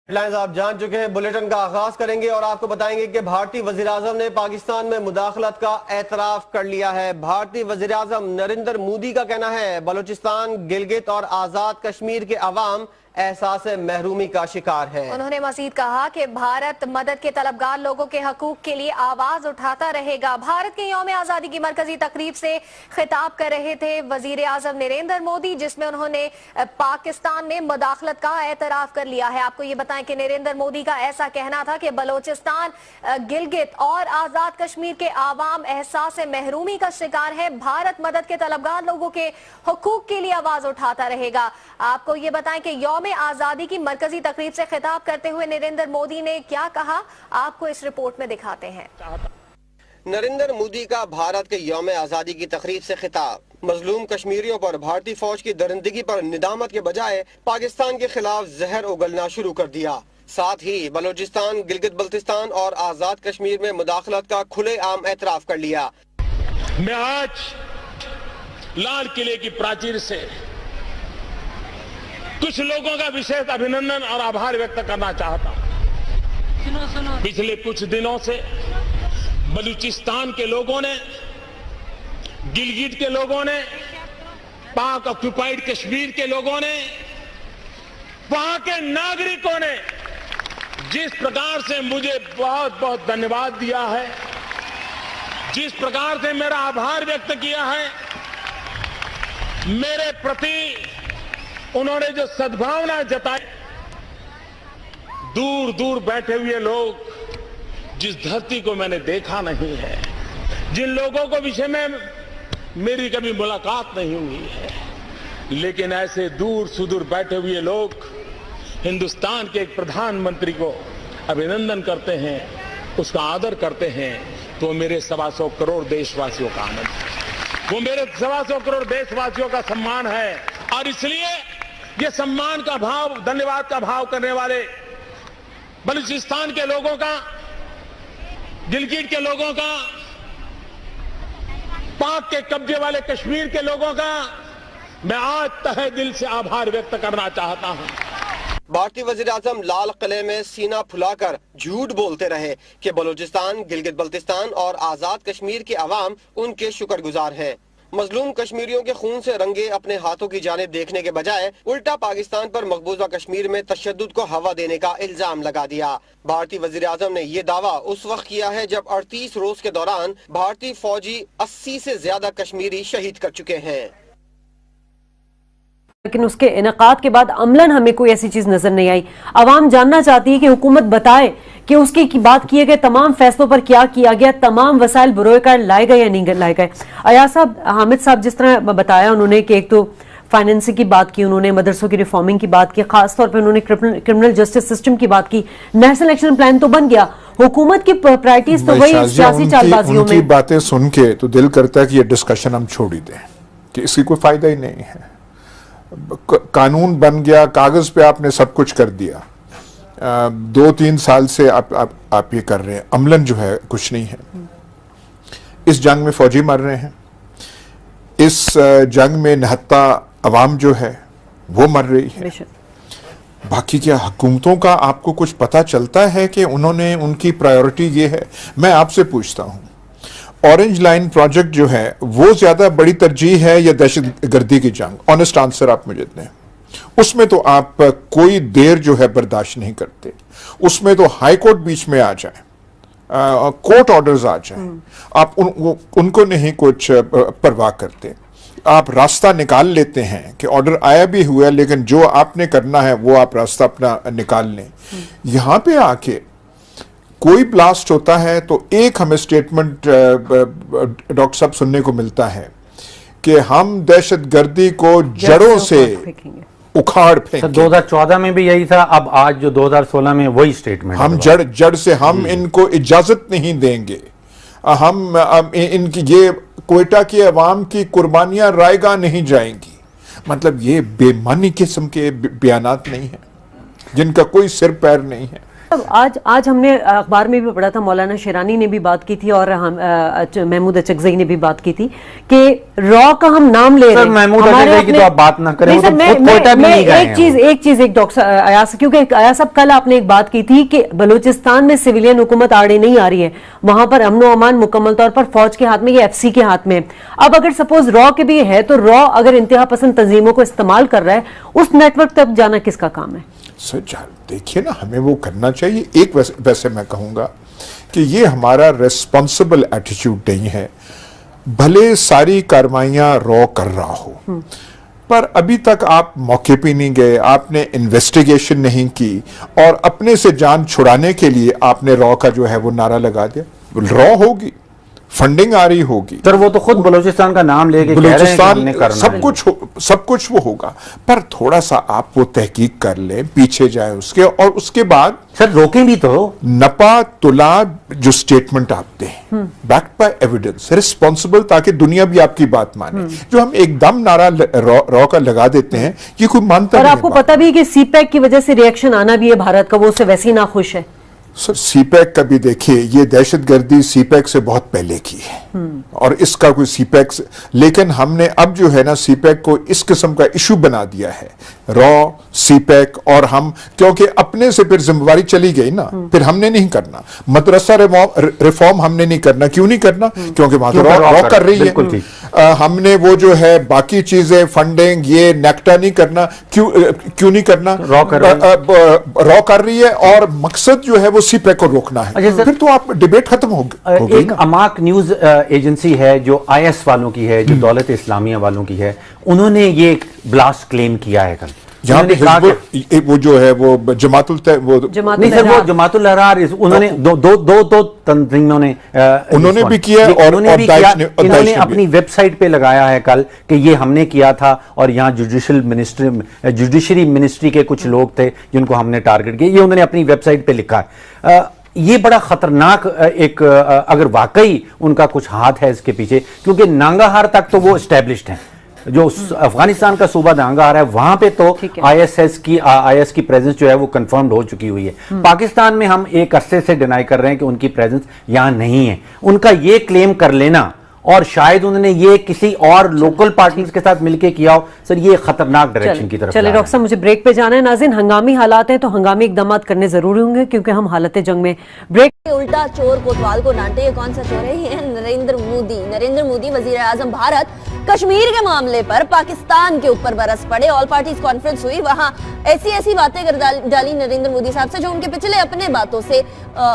Headlines आप जान चुके हैं। बुलेटिन का आगाज करेंगे और आपको बताएंगे कि भारतीय वजीर-आजम ने पाकिस्तान में मुदाखलत का एतराफ कर लिया है। भारतीय वजीर-आजम नरेंद्र मोदी का कहना है बलूचिस्तान, गिलगित और आजाद कश्मीर के अवाम एहसास महरूमी का शिकार है। उन्होंने मजीद कहा कि भारत मदद के तलबगार लोगों के हकूक के लिए आवाज उठाता रहेगा। भारत के यौम आजादी की मरकजी तकरीब से खिताब कर रहे थे वजीर आजम नरेंद्र मोदी, जिसमें उन्होंने पाकिस्तान में मुदाखलत का एतराफ कर लिया है। आपको ये बताएं कि नरेंद्र मोदी का ऐसा कहना था कि बलोचिस्तान, गिलगित और आजाद कश्मीर के आवाम एहसास महरूमी का शिकार है। भारत मदद के तलबगार लोगों के हकूक के लिए आवाज उठाता रहेगा। आपको ये बताएं कि यौम आजादी की मरकजी तकरीब से खिताब करते हुए नरेंद्र मोदी ने क्या कहा, आपको इस रिपोर्ट में दिखाते हैं। नरेंद्र मोदी का भारत के यौम आजादी की तकरीब से खिताब। मजलूम कश्मीरियों पर भारतीय फौज की दरिंदगी पर निदामत के बजाय पाकिस्तान के खिलाफ जहर उगलना शुरू कर दिया। साथ ही बलूचिस्तान, गिलगित बल्तिस्तान और आजाद कश्मीर में मुदाखलत का खुलेआम एतराफ कर लिया। मैं आज लाल किले की प्राचीर से कुछ लोगों का विशेष अभिनंदन और आभार व्यक्त करना चाहता हूं। पिछले कुछ दिनों से बलूचिस्तान के लोगों ने, गिलगित के लोगों ने, पाक ऑक्युपाइड कश्मीर के लोगों ने, वहां के नागरिकों ने जिस प्रकार से मुझे बहुत बहुत धन्यवाद दिया है, जिस प्रकार से मेरा आभार व्यक्त किया है, मेरे प्रति उन्होंने जो सद्भावना जताई, दूर दूर बैठे हुए लोग जिस धरती को मैंने देखा नहीं है, जिन लोगों को विषय में मेरी कभी मुलाकात नहीं हुई है, लेकिन ऐसे दूर सुदूर बैठे हुए लोग हिंदुस्तान के एक प्रधानमंत्री को अभिनंदन करते हैं, उसका आदर करते हैं, तो मेरे 125 करोड़ देशवासियों का आनंद है, वो मेरे 125 करोड़ देशवासियों का सम्मान है। और इसलिए ये सम्मान का भाव, धन्यवाद का भाव करने वाले बलूचिस्तान के लोगों का, गिलगित के लोगों का, पाक के कब्जे वाले कश्मीर के लोगों का मैं आज तहे दिल से आभार व्यक्त करना चाहता हूं। भारतीय वज़ीर-ए-आज़म लाल किले में सीना फुलाकर झूठ बोलते रहे कि बलूचिस्तान, गिलगित बल्तिस्तान और आजाद कश्मीर के अवाम उनके शुक्रगुजार हैं। मजलूम कश्मीरियों के खून से रंगे अपने हाथों की जानिब देखने के बजाय उल्टा पाकिस्तान पर मकबूजा कश्मीर में तशद्दुद को हवा देने का इल्जाम लगा दिया। भारतीय वज़ीर-ए-आज़म ने ये दावा उस वक्त किया है जब 38 रोज के दौरान भारतीय फौजी 80 से ज्यादा कश्मीरी शहीद कर चुके हैं। लेकिन उसके इनेकाद के बाद अमलन हमें कोई ऐसी चीज नजर नहीं आई। आवाम जानना चाहती है कि हुकूमत बताए कि उसकी बात किए गए तमाम फैसलों पर क्या किया गया, तमाम वसाइल बरोएकार लाए गए या नहीं लाए गए। अयाज साहब, हामिद साहब जिस तरह बताया उन्होंने कि एक तो फाइनेंसिंग की बात की, उन्होंने मदरसों की रिफॉर्मिंग की बात की, खासतौर पर उन्होंने क्रिमिनल जस्टिस सिस्टम की बात की, नेशनल एक्शन प्लान तो बन गया, हुकूमत की प्रायोरिटीज तो वही सियासी चालबाजियों में। बातें सुन के तो दिल करता है कि ये डिस्कशन हम छोड़ ही दें, कि इसकी कोई फायदा ही नहीं है। कानून बन गया, कागज पे आपने सब कुछ कर दिया, 2-3 साल से आप ये कर रहे हैं, अमलन जो है कुछ नहीं है। इस जंग में फौजी मर रहे हैं, इस जंग में निहत्ता अवाम जो है वो मर रही है। बाकी क्या हुकूमतों का आपको कुछ पता चलता है कि उन्होंने, उनकी प्रायोरिटी ये है? मैं आपसे पूछता हूं, ऑरेंज लाइन प्रोजेक्ट जो है वो ज्यादा बड़ी तरजीह है या दहशतगर्दी की जंग? ऑनेस्ट आंसर आप मुझे दें। उसमें तो आप कोई देर जो है बर्दाश्त नहीं करते, उसमें तो हाई कोर्ट बीच में आ जाए, कोर्ट ऑर्डर्स आ जाए, आप उनको नहीं कुछ परवाह करते। आप रास्ता निकाल लेते हैं कि ऑर्डर आया भी हुआ, लेकिन जो आपने करना है वो आप रास्ता अपना निकाल लें। यहां पे आके कोई ब्लास्ट होता है तो एक हमें स्टेटमेंट डॉक्टर साहब सुनने को मिलता है कि हम दहशतगर्दी को जड़ों से उखाड़ फेंकेंगे। 2014 में भी यही था, अब आज जो 2016 में वही स्टेटमेंट, हम जड़ से हम इनको इजाजत नहीं देंगे। हम इनकी ये क्वेटा की अवाम की कुर्बानियां रायगा नहीं जाएंगी। मतलब ये बेमानी किस्म के बयानात नहीं है। जिनका कोई सिर पैर नहीं है। आज हमने अखबार में भी पढ़ा था, मौलाना शेरानी ने भी बात की थी और हम महमूद अचकज़ई ने भी बात की थी कि रॉ का हम नाम ले रहे हैं। महमूद अचकज़ई की तो आप बात ना करें, एक चीज डॉक्टर अयास, क्योंकि अयास साहब कल आपने एक बात की थी कि बलूचिस्तान में सिविलियन हुकूमत आड़े नहीं आ रही है, वहां पर अमन अमान मुकम्मल तौर पर फौज के हाथ में या FC के हाथ में। अब अगर सपोज रॉ के भी है तो रॉ अगर इंतहा पसंद तंजीमों को इस्तेमाल कर रहा है, उस नेटवर्क तक जाना किसका काम है? सर देखिए ना, हमें वो करना चाहिए। एक वैसे मैं कहूंगा कि ये हमारा रेस्पॉन्सिबल एटीट्यूड नहीं है। भले सारी कार्रवाइयां रॉ कर रहा हो, पर अभी तक आप मौके पे नहीं गए, आपने इन्वेस्टिगेशन नहीं की और अपने से जान छुड़ाने के लिए आपने रॉ का जो है वो नारा लगा दिया। रॉ होगी, फंडिंग आ रही होगी सर, वो तो खुद बलूचिस्तान का नाम लेके बलूचिस्तान सब कुछ वो होगा, पर थोड़ा सा आप वो तहकीक कर लें, पीछे जाए उसके, और उसके बाद सर रोकें भी तो। नपा तुला जो स्टेटमेंट आप दें बैक्ड बाय एविडेंस, रिस्पॉन्सिबल, ताकि दुनिया भी आपकी बात माने। जो हम एकदम नारा रॉ का लगा देते हैं, ये कोई मानता नहीं। और आपको पता भी है कि CPEC की वजह से रिएक्शन आना भी है भारत का, वो उससे वैसे ही नाखुश है। सर CPEC का भी देखिए, ये दहशतगर्दी CPEC से बहुत पहले की है और इसका कोई CPEC, लेकिन हमने अब जो है ना CPEC को इस किस्म का इशू बना दिया है, रॉ CPEC, और हम क्योंकि अपने से फिर जिम्मेवारी चली गई ना, फिर हमने नहीं करना। मदरसा रिफॉर्म हमने नहीं करना। क्यों नहीं करना? क्योंकि वहां रॉ कर रही है। हमने वो जो है बाकी चीजें, फंडिंग, ये नेक्टा नहीं करना। क्यों नहीं करना? रॉ कर रही है और मकसद जो है वो CPEC को रोकना है। फिर तो आप डिबेट खत्म हो गई। एक अमाक न्यूज एजेंसी है जो IS वालों की है, जो दौलत इस्लामिया वालों की है, उन्होंने ये ब्लास्ट क्लेम किया है कल। जहां पे वो जो है वो जमातुल अहरार, उन्होंने दो तंजीमों ने उन्होंने भी किया और इन्होंने अपनी वेबसाइट पे लगाया है कल कि ये हमने किया था और यहाँ जुडिशरी मिनिस्ट्री के कुछ लोग थे जिनको हमने टारगेट किया। ये उन्होंने अपनी वेबसाइट पे लिखा है। ये बड़ा खतरनाक एक, अगर वाकई उनका कुछ हाथ है इसके पीछे, क्योंकि नांगाहार तक तो वो एस्टेब्लिश्ड हैं। जो अफगानिस्तान का सूबा नांगाहार है वहां पे तो IS की प्रेजेंस जो है वो कंफर्म्ड हो चुकी हुई है। पाकिस्तान में हम एक अरसे से डिनाई कर रहे हैं कि उनकी प्रेजेंस यहां नहीं है। उनका ये क्लेम कर लेना, और शायद उन्होंने ये किसी और लोकल पार्टीज के साथ मिलकर किया हो, सर ये खतरनाक डायरेक्शन की तरफ। चलिए डॉक्टर साहब, मुझे ब्रेक पे जाना है। नाज़रीन, हंगामी हालात हैं तो हंगामी इकदाम करने जरूरी होंगे क्योंकि हम हालत जंग में। ब्रेक। उल्टा चोर कोतवाल को डांटे, ये कौन सा चोर है? ये नरेंद्र मोदी वजीर आजम भारत। कश्मीर के मामले पर पाकिस्तान के ऊपर बरस पड़े। ऑल पार्टीज कॉन्फ्रेंस हुई, वहां ऐसी बातें कर डाली नरेंद्र मोदी साहब से जो उनके पिछले अपने बातों से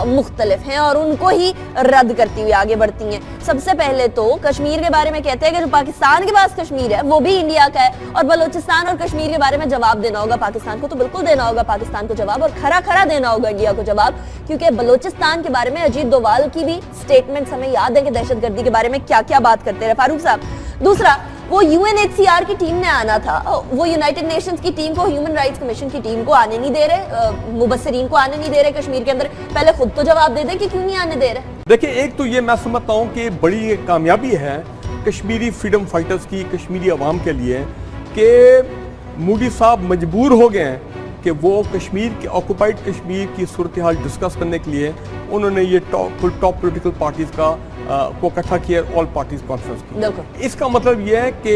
मुख्तलिफ हैं और उनको ही रद्द करती हुई आगे बढ़ती हैं। सबसे पहले तो कश्मीर के बारे में कहते हैं कि जो पाकिस्तान के पास कश्मीर है वो भी इंडिया का है, और बलूचिस्तान और कश्मीर के बारे में जवाब देना होगा पाकिस्तान को। तो बिल्कुल देना होगा पाकिस्तान को जवाब, और खरा देना होगा इंडिया को जवाब, क्योंकि बलूचिस्तान के बारे में अजीत डोवाल की भी स्टेटमेंट्स हमें याद है कि दहशतगर्दी के बारे में क्या क्या बात करते रहे फारूक साहब। दूसरा, वो UNHCR की टीम ने आना था, वो यूनाइटेड नेशंस की टीम को, ह्यूमन राइट्स कमीशन की टीम को आने नहीं दे रहे, मुबस्सिरीन को आने नहीं दे रहे कश्मीर के अंदर। पहले खुद तो जवाब दे दे कि क्यों नहीं आने दे रहे। देखिए, एक तो ये मैं समझता हूँ कि बड़ी कामयाबी है कश्मीरी फ्रीडम फाइटर्स की, कश्मीरी अवाम के लिए, कि मोदी साहब मजबूर हो गए हैं कि वो कश्मीर के ऑक्युपाइड कश्मीर की सूरत हाल डिस्कस करने के लिए उन्होंने ये टॉप पॉलिटिकल पार्टीज को इकट्ठा किया, ऑल पार्टीज कॉन्फ्रेंस की। इसका मतलब ये है कि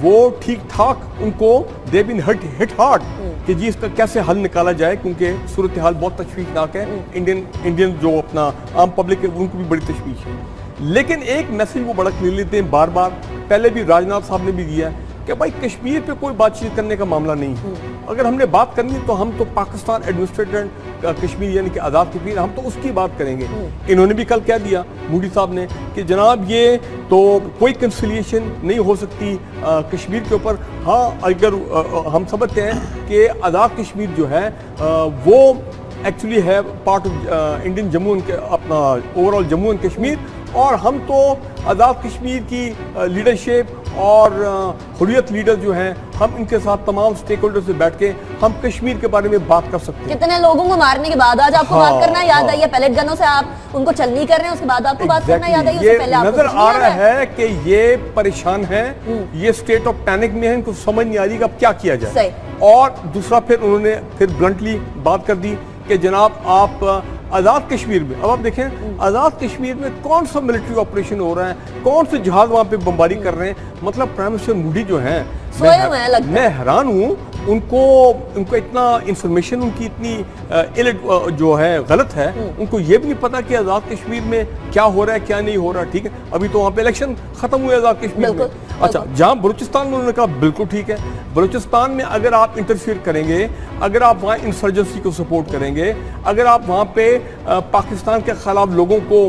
वो ठीक ठाक उनको दे बीन हिट हार्ड कि जी इसका कैसे हल निकाला जाए, क्योंकि सूरत हाल बहुत तशवीशनाक है। इंडियन जो अपना आम पब्लिक है उनको भी बड़ी तशवीश है। लेकिन एक मैसेज वो बड़ा क्लियर लेते हैं बार बार, पहले भी राजनाथ साहब ने भी दिया है कि भाई कश्मीर पे कोई बातचीत करने का मामला नहीं है। अगर हमने बात करनी है तो हम तो पाकिस्तान एडमिनिस्ट्रेटेड कश्मीर यानी कि आज़ाद कश्मीर, हम तो उसकी बात करेंगे। इन्होंने भी कल कह दिया मोदी साहब ने कि जनाब ये तो कोई कंसिलिएशन नहीं हो सकती कश्मीर के ऊपर। हाँ, अगर हम समझते हैं कि आज़ाद कश्मीर जो है वो एक्चुअली है part of Indian Jammu and अपना ओवरऑल जम्मू एंड कश्मीर, और हम तो आज़ाद कश्मीर की लीडरशिप और हुर्रियत लीडर जो हैं, हम इनके साथ तमाम स्टेक होल्डर से बैठ के हम कश्मीर के बारे में बात कर सकते हैं। कितने लोगों को मारने के बाद आज आपको बात करना याद आई है? पैलेट गनों से आप उनको चलनी कर रहे हैं, उसके बाद आपको बात करना याद आई? ये नजर आ रहा है कि ये परेशान है, ये स्टेट ऑफ पैनिक में है, इनको समझ नहीं आ रही कि अब क्या किया जाए। और दूसरा फिर उन्होंने फिर ब्लंटली बात कर दी कि जनाब आप आज़ाद कश्मीर में, अब आप देखें आज़ाद कश्मीर में कौन सा मिलिट्री ऑपरेशन हो रहा है, कौन से जहाज वहां पे बमबारी कर रहे हैं। मतलब प्राइम मिनिस्टर मोदी जो हैं, मैं हैरान हूँ, उनको इतना इंफॉर्मेशन, उनकी इतनी जो है गलत है, उनको ये भी नहीं पता कि आज़ाद कश्मीर में क्या हो रहा है क्या नहीं हो रहा। ठीक है, अभी तो वहाँ पे इलेक्शन खत्म हुए आज़ाद कश्मीर में। अच्छा, जहाँ बलूचिस्तान में उन्होंने कहा बिल्कुल ठीक है, बलूचिस्तान में अगर आप इंटरफियर करेंगे, अगर आप वहाँ इंसर्जेंसी को सपोर्ट करेंगे, अगर आप वहाँ पे पाकिस्तान के खिलाफ लोगों को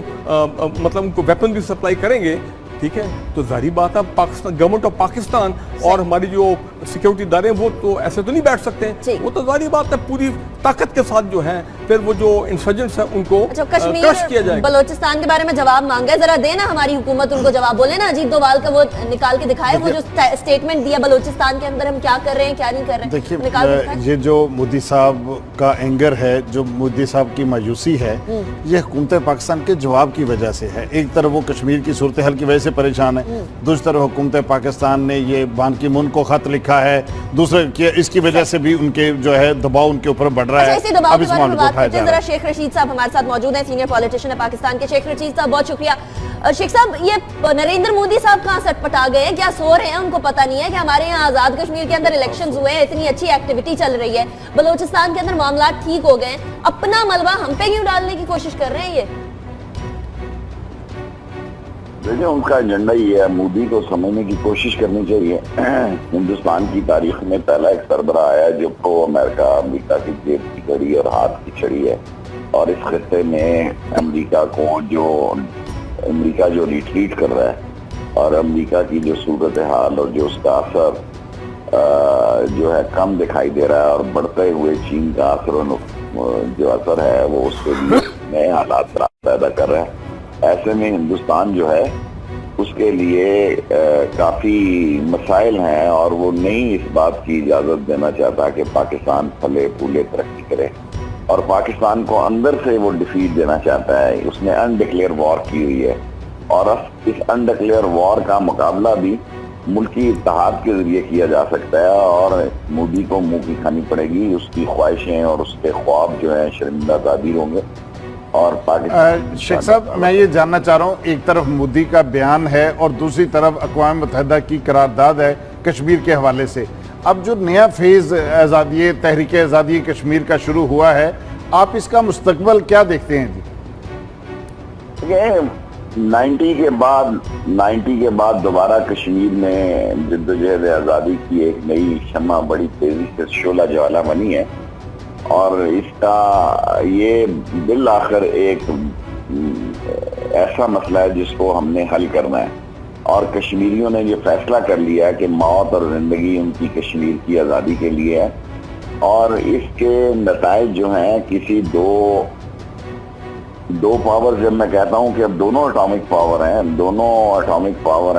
मतलब उनको वेपन भी सप्लाई करेंगे, ठीक है, तो जाहिर बात है पाकिस्तान, गवर्नमेंट ऑफ पाकिस्तान और हमारी जो सिक्योरिटी इदारे हैं वो तो ऐसे तो नहीं बैठ सकते हैं, वो तो जाहिर बात है पूरी ताकत के साथ जो है फिर वो जो इंसर्जेंट्स हैं उनको क्रश किया जाएगा। बलोचिस्तान के बारे में जवाब मांगा है, जरा देना हमारी हुकूमत उनको जवाब, बोले ना अजीत डोभाल का वो निकाल के दिखाए, वो जो स्टेटमेंट दिया बलोचिस्तान के अंदर हम क्या कर रहे हैं क्या नहीं कर रहे हैं। देखिए, ये जो मोदी साहब का एंगर है, जो मोदी साहब की मायूसी है, ये हुकूमत पाकिस्तान के जवाब की वजह से है। एक तरफ वो कश्मीर की सूरत हाल की वजह से परेशान है, दूसरी तरफ हुकूमत पाकिस्तान ने ये बान की मून को खत लिखा है, दूसरे इसकी वजह से भी उनके जो है दबाव उनके ऊपर बढ़ रहा है। अब इस मामले को उठाया जा रहा है। शेख रशीद साहब हमारे साथ मौजूद हैं, सीनियर पॉलिटिशियन है पाकिस्तान के। शेख रशीद साहब बहुत शुक्रिया। शेख साहब, ये नरेंद्र मोदी साहब कहाँ सटपटा गए हैं, क्या सो रहे हैं, उनको पता नहीं है कि हमारे यहाँ आजाद कश्मीर के अंदर इलेक्शंस हुए हैं, इतनी अच्छी एक्टिविटी चल रही है, बलोचिस्तान के अंदर मामला ठीक हो गए, अपना मलबा हम पे क्यों डालने की कोशिश कर रहे हैं ये? देखिए, उनका एजेंडा ये है, मोदी को समझने की कोशिश करनी चाहिए। हिंदुस्तान की तारीख में पहला एक सरबराह आया जो प्रो अमेरिका की जेब की कड़ी और हाथ की छड़ी है, और इस खत्ते में अमेरिका जो रिट्रीट कर रहा है और अमेरिका की जो सूरत हाल और जो उसका असर जो है कम दिखाई दे रहा है, और बढ़ते हुए चीन का असर जो असर है वो उसके लिए नए हालात पैदा कर रहा है। ऐसे में हिंदुस्तान जो है उसके लिए काफी मसाइल हैं, और वो नहीं इस बात की इजाजत देना चाहता कि पाकिस्तान फले फूले तरक्की करे, और पाकिस्तान को अंदर से वो डिफीट देना चाहता है। उसने अनडिक्लेयर वॉर की हुई है, और इस अनडिक्लेयर वॉर का मुकाबला भी मुल्की इत्तेहाद के जरिए किया जा सकता है, और मोदी को मुंह की खानी पड़ेगी, उसकी ख्वाहिशें और उसके ख्वाब जो है शर्मिंदा ताबीर होंगे। और पाकिस्तान शेख साहब, मैं ये जानना चाह रहा हूँ, एक तरफ मोदी का बयान है और दूसरी तरफ अक़वाम मुत्तहिदा की करारदाद है कश्मीर के हवाले से। अब जो नया फेज आज़ादी तहरीक आज़ादी कश्मीर का शुरू हुआ है, आप इसका मुस्तकबल क्या देखते हैं जी? 90 के बाद दोबारा कश्मीर में जद्दोजहद आज़ादी की एक नई शम्मा बड़ी तेजी से शोला ज्वाला बनी है, और इसका ये बिल आखिर एक ऐसा मसला है जिसको हमने हल करना है, और कश्मीरियों ने ये फैसला कर लिया है कि मौत और जिंदगी उनकी कश्मीर की आज़ादी के लिए है। और इसके नताइज जो हैं किसी दो पावर, जब मैं कहता हूं कि अब दोनों एटॉमिक पावर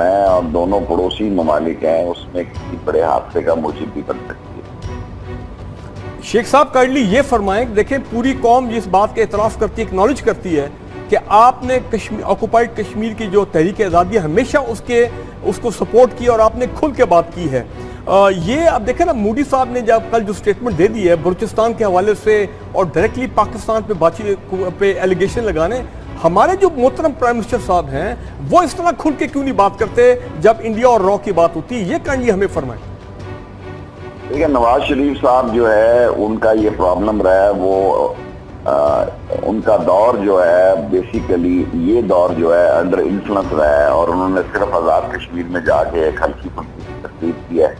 हैं और दोनों पड़ोसी ममालिक हैं, उसमें किसी बड़े हादसे का मूजिब भी बन सकती है। शेख साहब काइंडली ये फरमाएं, देखें पूरी कौम इस बात के एतराफ़ करती है, एक्नॉलेज करती है कि आपने कश्मीर, ऑक्युपाइड कश्मीर की जो तहरीक आज़ादी हमेशा उसको सपोर्ट की और आपने खुल के बात की है। ये अब देखें ना, मोदी साहब ने जब कल जो स्टेटमेंट दे दी है बलूचिस्तान के हवाले से और डायरेक्टली पाकिस्तान पे बातचीत पे एलिगेशन लगाने, हमारे जो मोहतरम प्राइम मिनिस्टर साहब हैं वो इस तरह खुल के क्यों नहीं बात करते जब इंडिया और रॉ की बात होती है? ये काइंडली हमें फरमाएं। देखिए, नवाज शरीफ साहब जो है उनका ये प्रॉब्लम रहा है, वो उनका दौर जो है बेसिकली ये दौर जो है अंडर इन्फ्लुएंस रहा है, और उन्होंने सिर्फ आज़ाद कश्मीर में जाके एक हल्की फुल्की तकलीफ की है।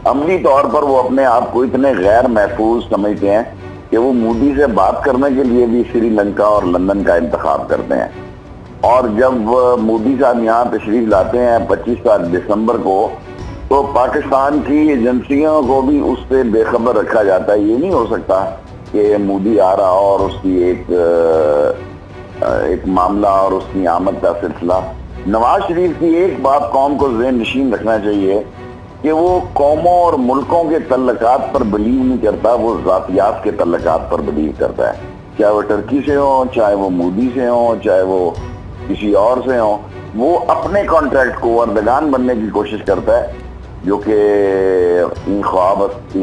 अमली तौर पर वो अपने आप को इतने गैर महफूज समझते हैं कि वो मोदी से बात करने के लिए भी श्रीलंका और लंदन का इंतखाब करते हैं। और जब मोदी साहब यहाँ तशरीफ लाते हैं 25 दिसंबर को, तो पाकिस्तान की एजेंसियों को भी उससे बेखबर रखा जाता है। ये नहीं हो सकता कि मोदी आ रहा और उसकी एक मामला और उसकी आमद का सिलसिला। नवाज शरीफ की एक बात कौम को ज़हन नशीन रखना चाहिए कि वो कौमों और मुल्कों के तल्लकात पर बिलीव नहीं करता, वो ज़ातियात के तल्लकात पर बिलीव करता है। चाहे वो टर्की से हो, चाहे वो मोदी से हो, चाहे वो किसी और से हो, वो अपने कॉन्ट्रैक्ट को अर्दगान बनने की कोशिश करता है। जो कि इन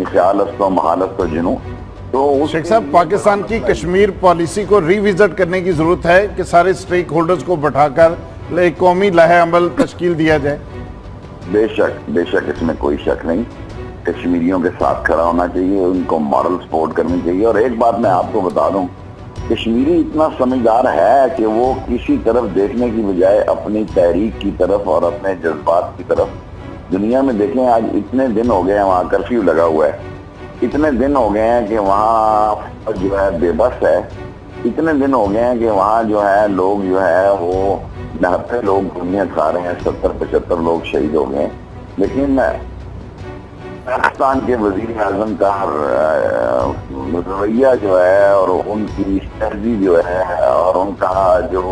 ख्याल तो महालत तो जिनू। तो शेख साहब, पाकिस्तान की कश्मीर पॉलिसी को रिविजिट करने की जरूरत है कि सारे स्टेक होल्डर्स को बैठाकर एक कौमी लहे अमल तश्कील दिया जाए। बेशक इसमें कोई शक नहीं। कश्मीरियों के साथ खड़ा होना चाहिए, उनको मॉरल सपोर्ट करनी चाहिए। और एक बात मैं आपको बता दूं, कश्मीरी इतना समझदार है कि वो किसी तरफ देखने की बजाय अपनी तहरीक की तरफ और अपने जज्बात की तरफ, दुनिया में देखें आज इतने दिन हो गए हैं वहाँ कर्फ्यू लगा हुआ है, इतने दिन हो गए हैं कि वहाँ जो है बेबस है, इतने दिन हो गए हैं कि वहाँ जो है लोग जो है वो 90 लोग दुनिया खा रहे हैं, 70-75 लोग शहीद हो गए। लेकिन पाकिस्तान के वजीर आजम का रवैया जो है और उनकी स्ट्रेटजी जो है और उनका जो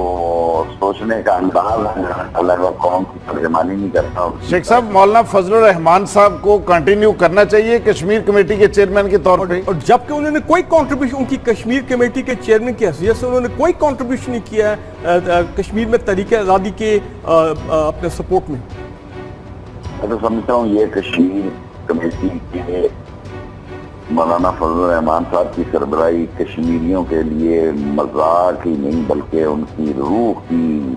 सोचने का अंदाज अलग कौम की तर्जमानी नहीं करता। शेख साहब, मौलाना फजलुर रहमान साहब को कंटिन्यू करना चाहिए कश्मीर कमेटी के चेयरमैन के तौर पे, और जबकि उन्होंने कोई कंट्रीब्यूशन, उनकी कश्मीर कमेटी के चेयरमैन की हैसियत से उन्होंने कोई कंट्रीब्यूशन नहीं किया है कश्मीर में तहरीक आज़ादी के अपने सपोर्ट में। मैं तो समझता हूँ ये कश्मीर कमेटी के मौलाना फजलुर रहमान साहब की सरबराही कश्मीरियों के लिए मजाक ही नहीं बल्कि उनकी रूह की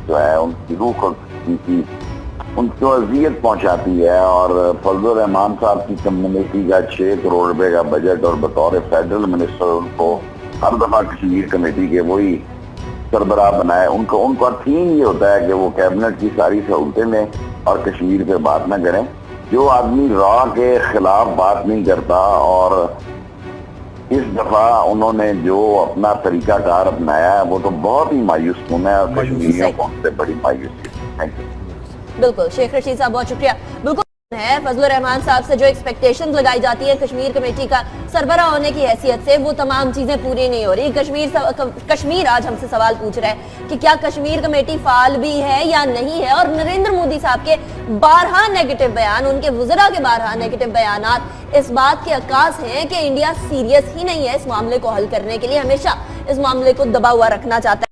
जो है, उनकी रूह को उनको अजियत पहुंचाती है। और फजलुर रहमान साहब की कम्युनिटी का 6 करोड़ रुपए का बजट और बतौर फेडरल मिनिस्टर उनको हर दफा कश्मीर कमेटी के वही सरबराह बनाए। उनका थीम ये होता है कि वो कैबिनेट की सारी सहूलतें लें और कश्मीर पे बात ना करें। जो आदमी रॉ के खिलाफ बात नहीं करता, और इस दफा उन्होंने जो अपना तरीकाकार अपनाया है वो तो बहुत ही मायूस कौन है और कश्मीरियों को उनसे बड़ी मायूसी। Thank you. बिल्कुल शेख रशीद साहब, बहुत शुक्रिया। बिल्कुल है, फजलुर रहमान साहब से जो एक्सपेक्टेशंस लगाई जाती है कश्मीर कमेटी का सरबराह होने की हैसियत से, वो तमाम चीजें पूरी नहीं हो रही। कश्मीर आज हमसे सवाल पूछ रहा है कि क्या कश्मीर कमेटी फाल भी है या नहीं है। और नरेंद्र मोदी साहब के 12 नेगेटिव बयान, उनके वज़रा के 12 नेगेटिव बयानात इस बात के अक्कास हैं कि इंडिया सीरियस ही नहीं है इस मामले को हल करने के लिए, हमेशा इस मामले को दबा हुआ रखना चाहता है।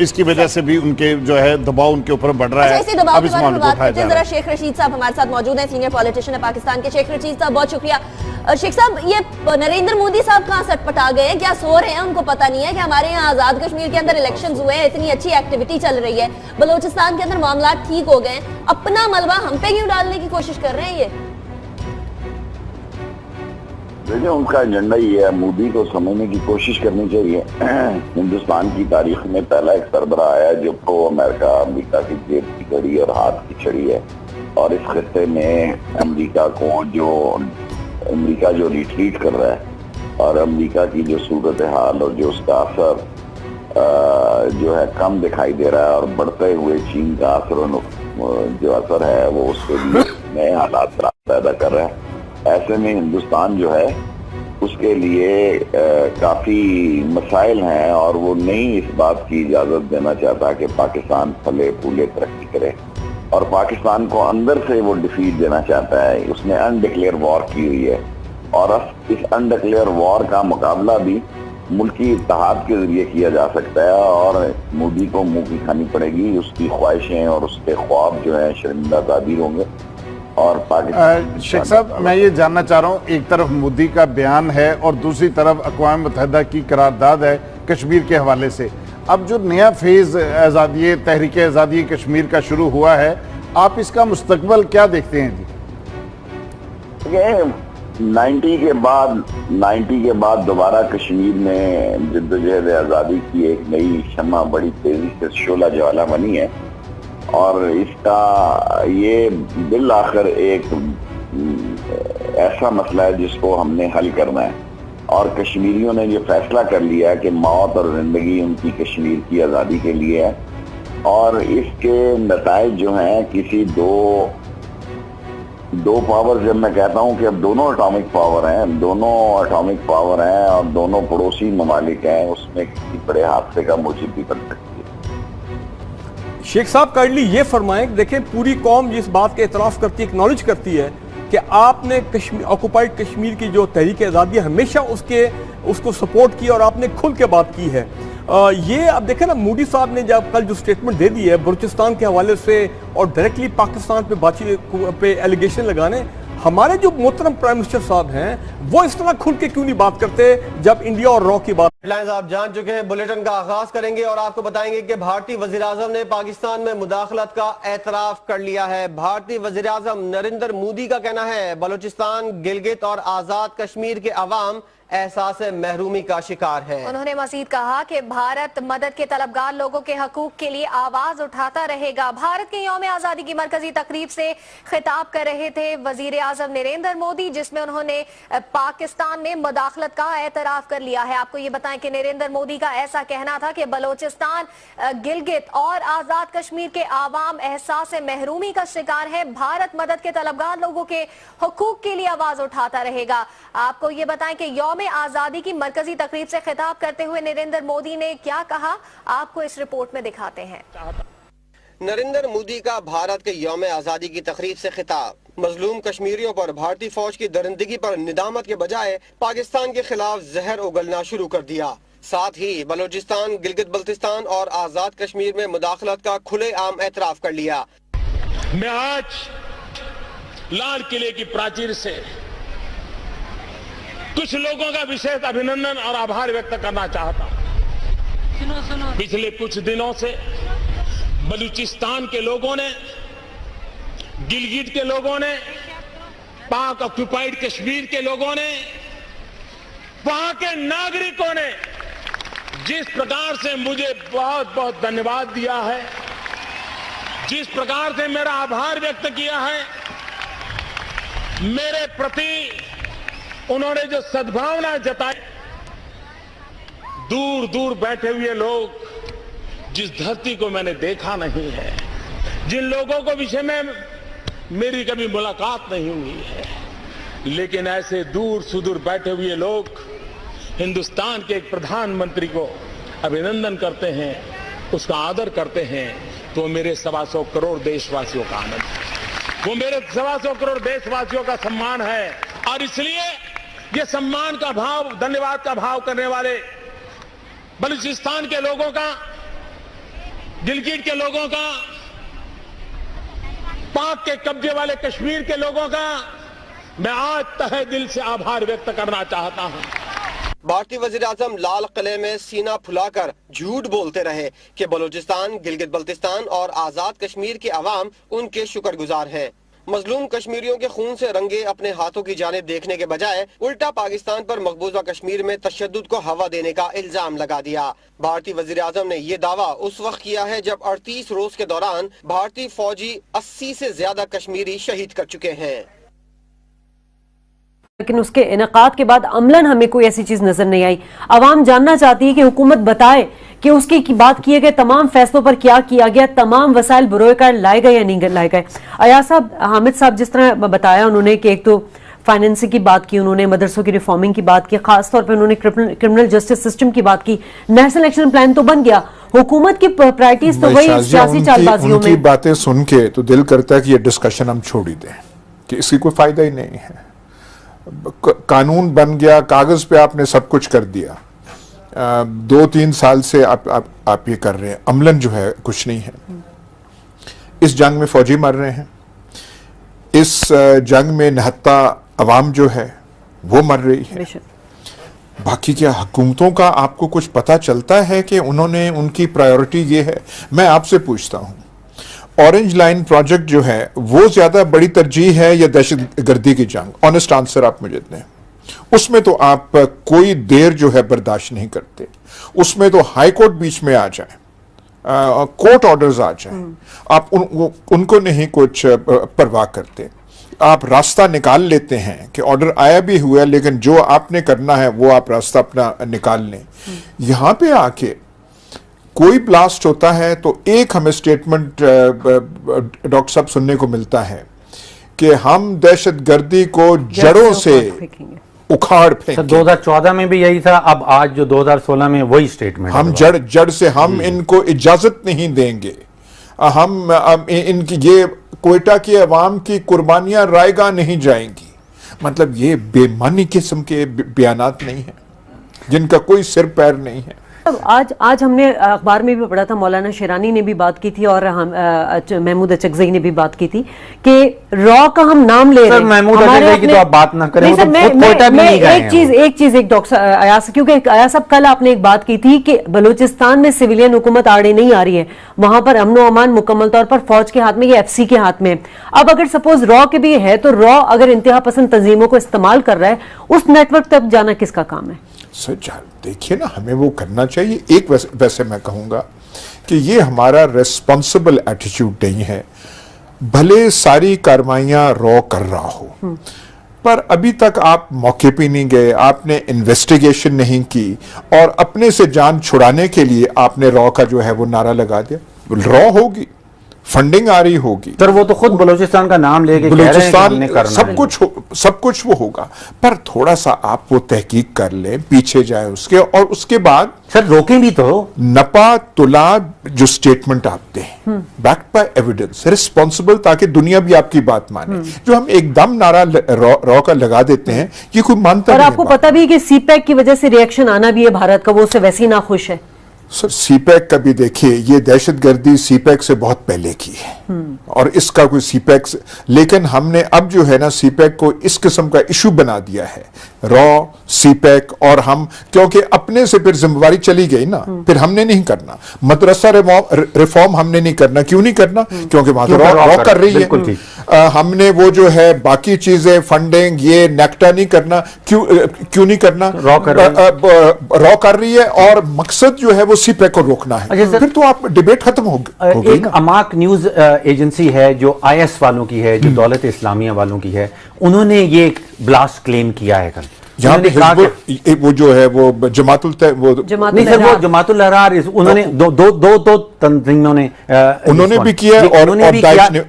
इसकी वजह से भी उनके जो है दबाव उनके ऊपर बढ़ रहा है। इसी दबाव के बारे में बात करते हैं। जरा शेख रशीद साहब हमारे साथ मौजूद हैं, सीनियर पॉलिटिशियन है पाकिस्तान के। शेख रशीद साहब, बहुत शुक्रिया। शेख साहब, ये नरेंद्र मोदी साहब कहाँ सटपटा गए हैं? क्या सो रहे हैं? उनको पता नहीं है कि हमारे यहाँ आजाद कश्मीर के अंदर इलेक्शंस हुए हैं, इतनी अच्छी एक्टिविटी चल रही है, बलोचिस्तान के अंदर मामला ठीक हो गए, अपना मलबा हम पे क्यों डालने की कोशिश कर रहे हैं? ये देखिए, उनका एजेंडा ही है। मोदी को समझने की कोशिश करनी चाहिए। हिंदुस्तान की तारीख में पहला एक सरबराह आया जो प्रो अमेरिका की जेब की घड़ी और हाथ की छड़ी है, और इस खत्ते में अमेरिका जो रिट्रीट कर रहा है और अमेरिका की जो सूरत हाल और जो उसका असर जो है कम दिखाई दे रहा है, और बढ़ते हुए चीन का असर जो असर है वो उसके लिए नए हालात पैदा कर रहा है। ऐसे में हिंदुस्तान जो है उसके लिए काफी मसाइल हैं, और वो नहीं इस बात की इजाजत देना चाहता कि पाकिस्तान फले फूले तरक्की करे, और पाकिस्तान को अंदर से वो डिफीट देना चाहता है। उसने अनडिक्लेयर वॉर की हुई है, और इस अनडिक्लेयर वॉर का मुकाबला भी मुल्की इत्तेहाद के जरिए किया जा सकता है, और मोदी को मुंह की खानी पड़ेगी। उसकी ख्वाहिशें और उसके ख्वाब जो है शर्मिंदा ताबीर होंगे। और पाकिस्तान शेख साहब, मैं ये जानना चाह रहा हूँ, एक तरफ मोदी का बयान है और दूसरी तरफ अक़वाम मुत्तहिदा की करारदाद है कश्मीर के हवाले से। अब जो नया फेज आज़ादी तहरीक आज़ादी कश्मीर का शुरू हुआ है, आप इसका मुस्तकबल क्या देखते हैं जी? 90 के बाद दोबारा कश्मीर में जद्दोजहद आज़ादी की एक नई शम्मा बड़ी तेजी से शोला ज्वाला बनी है, और इसका ये बिल आखिर एक ऐसा मसला है जिसको हमने हल करना है। और कश्मीरियों ने ये फैसला कर लिया कि मौत और जिंदगी उनकी कश्मीर की आज़ादी के लिए है, और इसके नताइज जो हैं किसी दो पावर, जब मैं कहता हूं कि अब दोनों एटॉमिक पावर हैं और दोनों पड़ोसी ममालिक हैं, उसमें किसी बड़े हादसे का मूजिब भी बन सकती है। शेख साहब काइंडली ये फरमाएं, देखें पूरी कौम इस बात का एतराफ़ करती है, एक्नॉलेज करती है कि आपने ऑक्युपाइड कश्मीर की जो तहरीक आज़ादी हमेशा उसको सपोर्ट किया और आपने खुल के बात की है। ये अब देखें ना, मूडी साहब ने जब कल जो स्टेटमेंट दे दी है बलूचिस्तान के हवाले से और डायरेक्टली पाकिस्तान पे बातचीत पे एलिगेशन लगाने, हमारे जो मोहतरम प्राइम मिनिस्टर साहब हैं वो इस तरह खुल के क्यों नहीं बात करते जब इंडिया और रॉ की बात। हेडलाइंस आप जान चुके हैं, बुलेटिन का आगाज करेंगे और आपको बताएंगे कि भारतीय वज़ीर-ए-आज़म ने पाकिस्तान में मुदाखलत का एतराफ कर लिया है। भारतीय वज़ीर-ए-आज़म नरेंद्र मोदी का कहना है बलूचिस्तान, गिलगित और आजाद कश्मीर के अवाम एहसास महरूमी का शिकार है। उन्होंने मजीद कहा कि भारत मदद के तलबगार लोगों के हकूक के लिए आवाज उठाता रहेगा। भारत के यौम आजादी की मरकजी तकरीब से खिताब कर रहे थे वजीर आजम नरेंद्र मोदी, जिसमें उन्होंने पाकिस्तान में मुदाखलत का एतराफ कर लिया है। आपको ये बताएं कि नरेंद्र मोदी का ऐसा कहना था कि बलोचिस्तान, गिलगित और आजाद कश्मीर के आवाम एहसास महरूमी का शिकार है। भारत मदद के तलबगार लोगों के हकूक के लिए आवाज उठाता रहेगा। आपको ये बताएं कि यौम आजादी की मरकजी तकरीब से खिताब करते हुए नरेंद्र मोदी ने क्या कहा, आपको इस रिपोर्ट में दिखाते हैं। नरेंद्र मोदी का भारत के यौम आजादी की तकरीब से खिताब। मजलूम कश्मीरियों पर भारतीय फौज की दरिंदगी पर निदामत के बजाय पाकिस्तान के खिलाफ जहर उगलना शुरू कर दिया। साथ ही बलूचिस्तान, गिलगित बल्तिस्तान और आजाद कश्मीर में मुदाखलत का खुलेआम एतराफ कर लिया। मैं आज लाल किले की प्राचीर से कुछ लोगों का विशेष अभिनंदन और आभार व्यक्त करना चाहता हूं। पिछले कुछ दिनों से बलूचिस्तान के लोगों ने, गिलगित के लोगों ने, पाक ऑक्युपाइड कश्मीर के लोगों ने, वहां के नागरिकों ने जिस प्रकार से मुझे बहुत बहुत धन्यवाद दिया है, जिस प्रकार से मेरा आभार व्यक्त किया है, मेरे प्रति उन्होंने जो सद्भावना जताई, दूर दूर बैठे हुए लोग, जिस धरती को मैंने देखा नहीं है, जिन लोगों को विषय में मेरी कभी मुलाकात नहीं हुई है, लेकिन ऐसे दूर सुदूर बैठे हुए लोग हिंदुस्तान के एक प्रधानमंत्री को अभिनंदन करते हैं, उसका आदर करते हैं, तो मेरे 125 करोड़ देशवासियों का आनंद है, वो मेरे 125 करोड़ देशवासियों का सम्मान है। और इसलिए ये सम्मान का भाव, धन्यवाद का भाव करने वाले बलूचिस्तान के लोगों का, गिलगित के लोगों का, पाक के कब्जे वाले कश्मीर के लोगों का मैं आज तहे दिल से आभार व्यक्त करना चाहता हूं। भारतीय वज़ीर-ए-आज़म लाल किले में सीना फुलाकर झूठ बोलते रहे कि बलूचिस्तान, गिलगित बल्तिस्तान और आजाद कश्मीर के अवाम उनके शुक्रगुजार हैं। मजलूम कश्मीरियों के खून से रंगे अपने हाथों की जानिब देखने के बजाय उल्टा पाकिस्तान पर मकबूजा कश्मीर में तशद्दुद को हवा देने का इल्जाम लगा दिया। भारतीय वज़ीर-ए-आज़म ने ये दावा उस वक्त किया है जब 38 रोज के दौरान भारतीय फौजी 80 से ज्यादा कश्मीरी शहीद कर चुके हैं। लेकिन उसके इनेकाद के बाद अमलन हमें कोई ऐसी चीज नजर नहीं आई। आवाम जानना चाहती है कि हुकूमत बताए कि उसकी बात किए गए तमाम फैसलों पर क्या किया गया, तमाम वसाइल बरोएकार लाए गए या नहीं लाए गए। अयाज साहब, हामिद साहब जिस तरह बताया उन्होंने कि एक तो फाइनेंसिंग की बात की, उन्होंने मदरसों की रिफॉर्मिंग की बात की, खासतौर पर उन्होंने क्रिमिनल जस्टिस सिस्टम की बात की, नेशनल एक्शन प्लान तो बन गया, हुकूमत की प्रायोरिटीज तो वही सियासी चालबाजियों में। बातें सुन के तो दिल करता है कि ये डिस्कशन हम छोड़ ही दें, कि इसकी कोई फायदा ही नहीं है। कानून बन गया, कागज पे आपने सब कुछ कर दिया, 2-3 साल से आप ये कर रहे हैं, अमलन जो है कुछ नहीं है। इस जंग में फौजी मर रहे हैं, इस जंग में निहत्ता अवाम जो है वो मर रही है। बाकी क्या हुकूमतों का आपको कुछ पता चलता है कि उन्होंने, उनकी प्रायोरिटी ये है? मैं आपसे पूछता हूं, ऑरेंज लाइन प्रोजेक्ट जो है वो ज्यादा बड़ी तरजीह है या दहशतगर्दी की जंग? ऑनेस्ट आंसर आप मुझे दें। उसमें तो आप कोई देर जो है बर्दाश्त नहीं करते, उसमें तो हाई कोर्ट बीच में आ जाए, कोर्ट ऑर्डर्स आ जाए, आप उनको नहीं कुछ परवाह करते। आप रास्ता निकाल लेते हैं कि ऑर्डर आया भी हुआ, लेकिन जो आपने करना है वो आप रास्ता अपना निकाल लें। यहां पे आके कोई ब्लास्ट होता है तो एक हमें स्टेटमेंट डॉक्टर साहब सुनने को मिलता है कि हम दहशतगर्दी को जड़ों से उखाड़ फेंकेंगे। 2014 में भी यही था, अब आज जो 2016 में वही स्टेटमेंट, हम जड़ से हम इनको इजाजत नहीं देंगे, हम इनकी ये कोयटा की अवाम की कुर्बानियां रायगा नहीं जाएंगी। मतलब ये बेमानी किस्म के बयानात नहीं है जिनका कोई सिर पैर नहीं है। आज हमने अखबार में भी पढ़ा था, मौलाना शेरानी ने भी बात की थी और हम महमूद अचकज़ई ने भी बात की थी कि रॉ का हम नाम ले रहे हैं। महमूद अचकज़ई की तो आप बात ना करें, एक चीज डॉक्टर अयास, क्योंकि अयास साहब कल आपने एक बात की थी कि बलूचिस्तान में सिविलियन हुकूमत आड़े नहीं आ रही है, वहां पर अमन अमान मुकम्मल तौर पर फौज के हाथ में, ये FC के हाथ में। अब अगर सपोज रॉ के भी है तो रॉ अगर इंतहा पसंद तंजीमों को इस्तेमाल कर रहा है, उस नेटवर्क तक जाना किसका काम है? सर देखिए ना, हमें वो करना चाहिए। एक वैसे मैं कहूंगा कि ये हमारा रेस्पॉन्सिबल एटीट्यूड नहीं है। भले सारी कार्रवाइयां रॉ कर रहा हो, पर अभी तक आप मौके पे नहीं गए, आपने इन्वेस्टिगेशन नहीं की और अपने से जान छुड़ाने के लिए आपने रॉ का जो है वो नारा लगा दिया। रॉ होगी, फंडिंग आ रही होगी, सर वो तो खुद बलूचिस्तान का नाम लेके बलूचिस्तान सब कुछ वो होगा, पर थोड़ा सा आप वो तहकीक कर लें, पीछे जाए उसके, और उसके बाद सर रोकें भी तो। नपा तुला जो स्टेटमेंट आप दें बैक्ड बाय एविडेंस, रिस्पॉन्सिबल, ताकि दुनिया भी आपकी बात माने। जो हम एकदम नारा रॉ का लगा देते हैं, ये कोई मानता नहीं। और आपको पता भी है कि सीपैक की वजह से रिएक्शन आना भी है भारत का, वो उससे वैसे ही ना खुश है। सर सीपैक का भी देखिए, ये दहशतगर्दी सीपैक से बहुत पहले की है और इसका कोई सीपैक से, लेकिन हमने अब जो है ना सीपैक को इस किस्म का इशू बना दिया है, रॉ सीपैक, और हम क्योंकि अपने से फिर जिम्मेवारी चली गई ना, फिर हमने नहीं करना। मदरसा रिफॉर्म हमने नहीं करना। क्यों नहीं करना? क्योंकि वहां रॉ कर रही है। हमने वो जो है बाकी चीजें, फंडिंग, ये नेक्टा नहीं करना। क्यों नहीं करना? रॉ कर रही है और मकसद जो है वो सीपैक को रोकना है। फिर तो आप डिबेट खत्म हो गई। एक अमाक न्यूज एजेंसी है जो IS वालों की है, जो दौलत इस्लामिया वालों की है, उन्होंने ये ब्लास्ट क्लेम किया है कल। यहाँ पे वो जो है वो जमातुल अहरार, उन्होंने दो तंजीमों ने उन्होंने भी किया और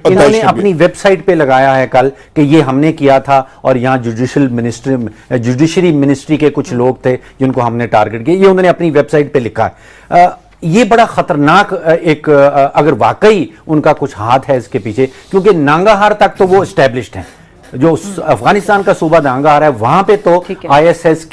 इन्होंने अपनी वेबसाइट पे लगाया है कल कि ये हमने किया था और यहाँ जुडिशरी मिनिस्ट्री के कुछ लोग थे जिनको हमने टारगेट किया, ये उन्होंने अपनी वेबसाइट पे लिखा है। ये बड़ा खतरनाक एक, अगर वाकई उनका कुछ हाथ है इसके पीछे, क्योंकि नांगाहार तक तो वो एस्टेब्लिश्ड हैं, जो अफगानिस्तान का सूबा नांगाहार है वहां पे तो IS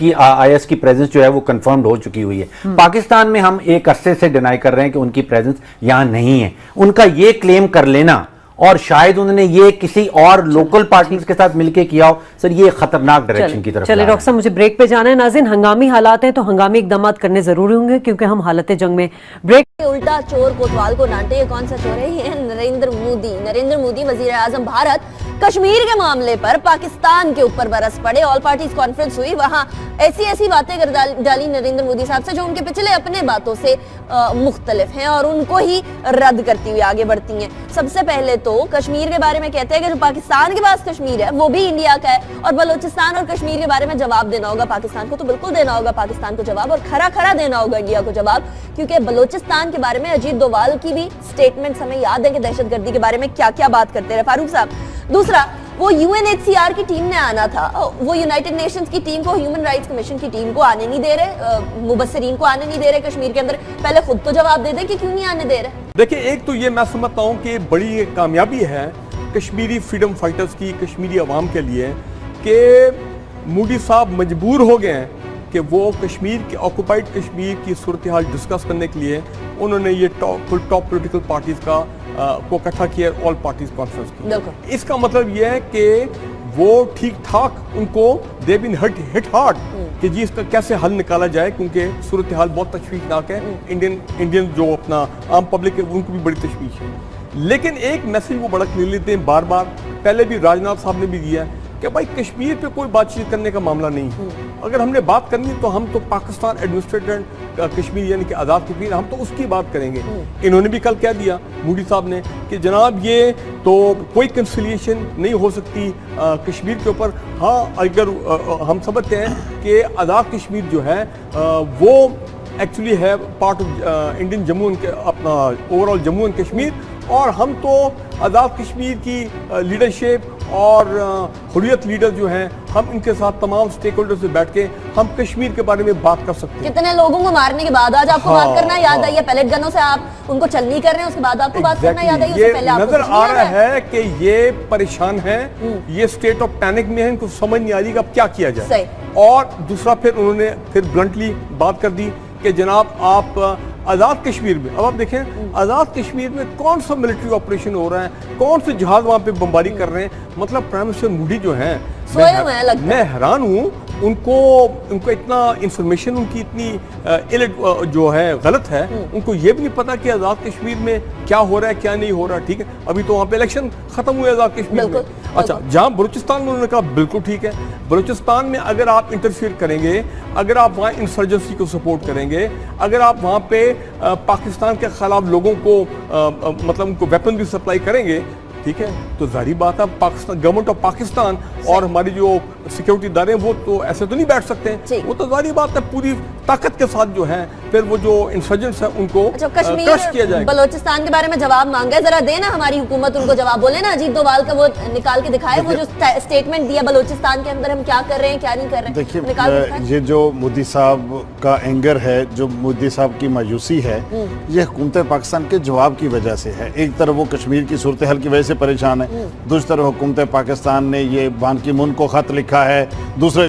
की प्रेजेंस जो है वो कंफर्म्ड हो चुकी हुई है। पाकिस्तान में हम एक अरसे से डिनाई कर रहे हैं कि उनकी प्रेजेंस यहां नहीं है। उनका ये क्लेम कर लेना, और शायद उन्होंने ये किसी और लोकल पार्टीज के साथ मिलकर किया हो, सर ये खतरनाक डायरेक्शन की तरफ। चलिए डॉक्टर साहब, मुझे ब्रेक पे जाना है। नाज़रीन, हंगामी हालात हैं तो हंगामी इकदाम करने जरूरी होंगे, क्योंकि हम हालत जंग में। ब्रेक। उल्टा चोर कोतवाल को डांटे, ये कौन सा चोर है? ये नरेंद्र मोदी वजीर आजम भारत कश्मीर के मामले पर पाकिस्तान के ऊपर बरस पड़े। ऑल पार्टीज कॉन्फ्रेंस हुई, वहां ऐसी बातें कर डाली नरेंद्र मोदी साहब से जो उनके पिछले अपने बातों से मुख्तलिफ हैं और उनको ही रद्द करती हुई आगे बढ़ती हैं। सबसे पहले तो कश्मीर के बारे में कहते हैं कि जो पाकिस्तान के पास कश्मीर है वो भी इंडिया का है, और बलूचिस्तान और कश्मीर के बारे में जवाब देना होगा पाकिस्तान को, तो बिल्कुल देना होगा पाकिस्तान को जवाब, और खरा देना होगा इंडिया को जवाब, क्योंकि बलूचिस्तान के बारे में अजीत डोवाल की भी स्टेटमेंट्स हमें याद है कि दहशतगर्दी के बारे में क्या क्या बात करते रहे फारूक साहब। दूसरा, वो UNHCR की टीम ने आना था, वो यूनाइटेड नेशंस की टीम को, ह्यूमन राइट्स कमीशन की टीम को आने नहीं दे रहे, मुबस्सिरीन को आने नहीं दे रहे कश्मीर के अंदर। पहले खुद तो जवाब दे दे कि क्यों नहीं आने दे रहे। देखिए, एक तो ये मैं समझता हूँ कि बड़ी कामयाबी है कश्मीरी फ्रीडम फाइटर्स की, कश्मीरी अवाम के लिए, कि मोदी साहब मजबूर हो गए हैं कि वो कश्मीर के ऑक्युपाइड कश्मीर की सूरत हाल डिस्कस करने के लिए उन्होंने ये टॉप पोलिटिकल पार्टीज का को इकट्ठा किया, ऑल पार्टीज कॉन्फ्रेंस की। इसका मतलब ये है कि वो ठीक ठाक उनको दे बीन हिट हार्ड कि जी इसका कैसे हल निकाला जाए, क्योंकि सूरत हाल बहुत तशवीशनाक है। इंडियन जो अपना आम पब्लिक है उनको भी बड़ी तशवीश है। लेकिन एक मैसेज वो बड़ा क्लियर लेते हैं बार बार, पहले भी राजनाथ साहब ने भी दिया है कि भाई कश्मीर पे कोई बातचीत करने का मामला नहीं है। अगर हमने बात करनी तो हम तो पाकिस्तान एडमिनिस्ट्रेटेड कश्मीर यानी कि आज़ाद कश्मीर, हम तो उसकी बात करेंगे। इन्होंने भी कल कह दिया मोदी साहब ने कि जनाब ये तो कोई कंसिलिएशन नहीं हो सकती कश्मीर के ऊपर। हाँ, अगर हम समझते हैं कि आज़ाद कश्मीर जो है वो एक्चुअली है part of Indian Jammu and अपना ओवरऑल जम्मू एंड कश्मीर, और हम तो आज़ाद कश्मीर की लीडरशिप और हुर्रियत लीडर जो हैं, हम इनके साथ तमाम स्टेक होल्डर से बैठ के हम कश्मीर के बारे में बात कर सकते हैं। कितने लोगों को मारने के बाद आज आपको बात करना याद आई है? पैलेट गनों से आप उनको चलनी कर रहे हैं, उसके बाद आपको बात करना याद आई? उससे पहले नजर आ रहा है कि ये परेशान है, ये स्टेट ऑफ पैनिक में है, इनको समझ नहीं आ रही कि अब क्या किया जाए। और दूसरा फिर उन्होंने ब्लंटली बात कर दी कि जनाब आप आज़ाद कश्मीर में, अब आप देखें आज़ाद कश्मीर में कौन सा मिलिट्री ऑपरेशन हो रहा है, कौन से जहाज वहां पे बमबारी कर रहे हैं। मतलब प्राइम मिनिस्टर मोदी जो है, मैं हैरान हूँ, उनको इतना इंफॉर्मेशन, उनकी इतनी जो है गलत है, उनको ये भी नहीं पता कि आज़ाद कश्मीर में क्या हो रहा है क्या नहीं हो रहा। ठीक है, अभी तो वहाँ पे इलेक्शन खत्म हुए आज़ाद कश्मीर में। अच्छा, जहाँ बलूचिस्तान में उन्होंने कहा बिल्कुल ठीक है, बलूचिस्तान में अगर आप इंटरफियर करेंगे, अगर आप वहाँ इंसर्जेंसी को सपोर्ट करेंगे, अगर आप वहाँ पे पाकिस्तान के खिलाफ लोगों को मतलब उनको वेपन भी सप्लाई करेंगे, ठीक है, तो जाहिर बात है पाकिस्तान, गवर्नमेंट ऑफ पाकिस्तान और हमारी जो सिक्योरिटी इदारे हैं वो तो ऐसे तो नहीं बैठ सकते हैं। वो तो जाहिर बात है पूरी ताकत के साथ जो है फिर वो जो इंसर्जेंट्स हैं उनको क्रश किया जाएगा। बलोचिस्तान के बारे में जवाब मांगा, जरा देना हमारी हुकूमत उनको जवाब, बोले ना अजीत डोभाल का वो निकाल के दिखाए, वो जो स्टेटमेंट दिया बलोचिस्तान के अंदर हम क्या कर रहे हैं क्या नहीं कर रहे हैं। देखिए, ये जो मोदी साहब का एंगर है, जो मोदी साहब की मायूसी है, ये हुकूमत पाकिस्तान के जवाब की वजह से है। एक तरफ वो कश्मीर की सूरत हाल की वजह से परेशान है, दूसरी तरफ हुकूमत पाकिस्तान ने ये बान की मून को खत लिखा है, दूसरे